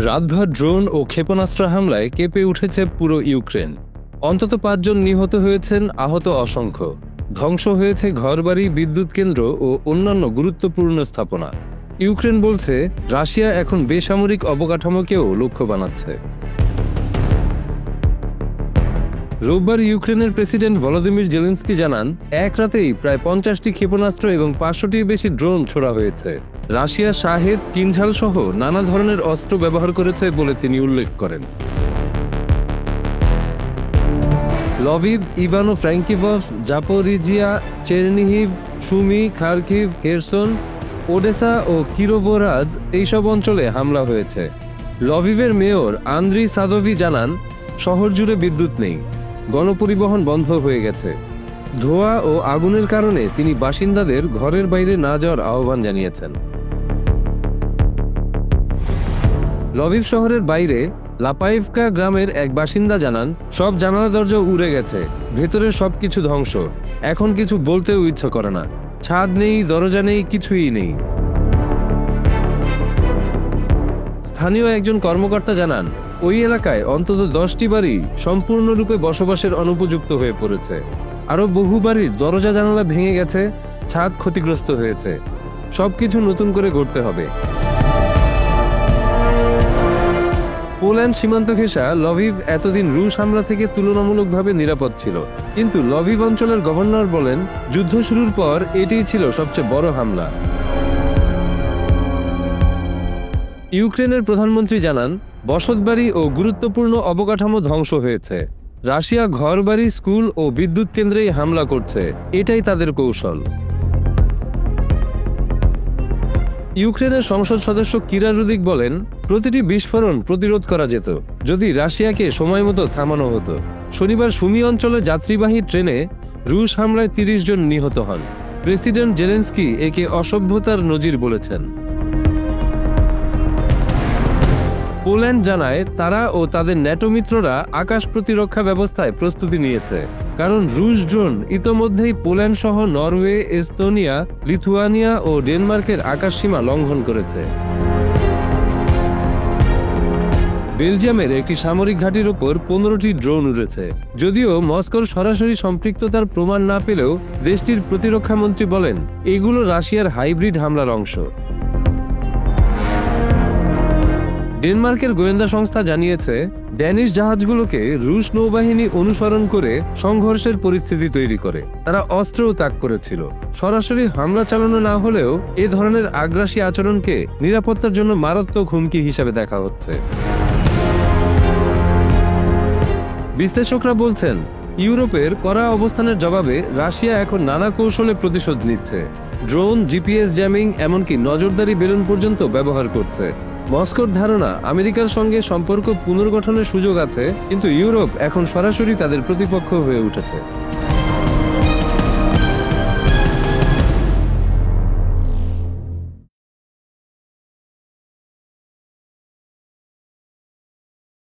রাতভর ড্রোন ও ক্ষেপণাস্ত্র হামলায় কেঁপে উঠেছে পুরো ইউক্রেন। অন্তত ৫ জন নিহত হয়েছেন, আহত অসংখ্য। ধ্বংস হয়েছে ঘরবাড়ি, বিদ্যুৎ কেন্দ্র ও অন্যান্য গুরুত্বপূর্ণ স্থাপনা। ইউক্রেন বলছে রাশিয়া এখন বেসামরিক অবকাঠামোকেও লক্ষ্য বানাচ্ছে। রোববার ইউক্রেনের প্রেসিডেন্ট ভলোদিমির জেলেনস্কি জানান, এক রাতেই প্রায় ৫০টি ক্ষেপণাস্ত্র এবং ৫০০টির বেশি ড্রোন ছোড়া হয়েছে। রাশিয়া শাহেদ, কিনঝাল সহ নানা ধরনের অস্ত্র ব্যবহার করেছে বলে তিনি উল্লেখ করেন। Lviv, Ivano Frankivsk, Zaporizhzhia, Chernihiv, Sumy, Kharkiv, Kherson, Odesa ও কিরোভোরাদ এইসব অঞ্চলে হামলা হয়েছে। লভিভের মেয়র আন্দ্রি সাদোভি জানান, শহর জুড়ে বিদ্যুৎ নেই, গণপরিবহন বন্ধ হয়ে গেছে। ধোঁয়া ও আগুনের কারণে তিনি বাসিন্দাদের ঘরের বাইরে না যাওয়ার আহ্বান জানিয়েছেন। লভিভ শহরের বাইরে লাপাইভকা গ্রামের এক বাসিন্দা জানান, সব জানালা দরজা উড়ে গেছে, ভেতরে সবকিছু ধ্বংস, এখন কিছু বলতেও ইচ্ছা করে না, ছাদ নেই, দরজা নেই, কিছুই নেই। স্থানীয় একজন কর্মকর্তা জানান, ওই এলাকায় অন্তত 10টি বাড়ি সম্পূর্ণরূপে বসবাসের অনুপযুক্ত হয়ে পড়েছে। আরও বহু বাড়ির দরজা জানালা ভেঙে গেছে, ছাদ ক্ষতিগ্রস্ত হয়েছে, সবকিছু নতুন করে গড়তে হবে। পোল্যান্ড সীমান্ত ঘেঁষা লভিভ এতদিন রুশ হামলা থেকে তুলনামূলকভাবে নিরাপদ ছিল, কিন্তু লভিভ অঞ্চলের গভর্নর বলেন, যুদ্ধ শুরুর পর এটিই ছিল সবচেয়ে বড় হামলা। ইউক্রেনের প্রধানমন্ত্রী জানান, বসতবাড়ি ও গুরুত্বপূর্ণ অবকাঠামো ধ্বংস হয়েছে। রাশিয়া ঘরবাড়ি, স্কুল ও বিদ্যুৎ কেন্দ্রেই হামলা করছে, এটাই তাদের কৌশল। ইউক্রেনের সংসদ সদস্য কিরা রুদিক বলেন, প্রতিটি বিস্ফোরণ প্রতিরোধ করা যেত যদি রাশিয়াকে সময় মতো থামানো হতো। শনিবার সুমি অঞ্চলে যাত্রীবাহী ট্রেনে রুশ হামলায় ৩০ জন নিহত হন। প্রেসিডেন্ট জেলেনস্কি একে অসভ্যতার নজির বলেছেন। পোল্যান্ড জানায়, তারা ও তাদের ন্যাটো মিত্ররা আকাশ প্রতিরক্ষা ব্যবস্থায় প্রস্তুতি নিয়েছে, কারণ রুশ ড্রোন ইতোমধ্যেই পোল্যান্ড সহ নরওয়ে, এস্তোনিয়া, লিথুয়ানিয়া ও ডেনমার্কের আকাশসীমা লঙ্ঘন করেছে। বেলজিয়ামের একটি সামরিক ঘাঁটির ওপর 15টি ড্রোন উড়েছে। যদিও মস্কোর সরাসরি সম্পৃক্ততার প্রমাণ না পেলেও দেশটির প্রতিরক্ষা মন্ত্রী বলেন, এগুলো রাশিয়ার হাইব্রিড হামলার অংশ। ডেনমার্কের গোয়েন্দা সংস্থা জানিয়েছে, ড্যানিশ জাহাজগুলোকে রুশ নৌবাহিনী অনুসরণ করে সংঘর্ষের পরিস্থিতি তৈরি করে। তারা অস্ত্রও ত্যাগ করেছিল। সরাসরি হামলা চালানো না হলেও এ ধরনের আগ্রাসী আচরণকে নিরাপত্তার জন্য মারাত্মক হুমকি হিসেবে দেখা হচ্ছে। বিশ্লেষকরা বলছেন, ইউরোপের কড়া অবস্থানের জবাবে রাশিয়া এখন নানা কৌশলে প্রতিশোধ নিচ্ছে। ড্রোন, জিপিএস জ্যামিং, এমনকি নজরদারি বেলুন পর্যন্ত ব্যবহার করছে। মস্কোর ধারণা, আমেরিকার সঙ্গে সম্পর্ক পুনর্গঠনের সুযোগ আছে, কিন্তু ইউরোপ এখন সরাসরি তাদের প্রতিপক্ষ হয়ে উঠেছে।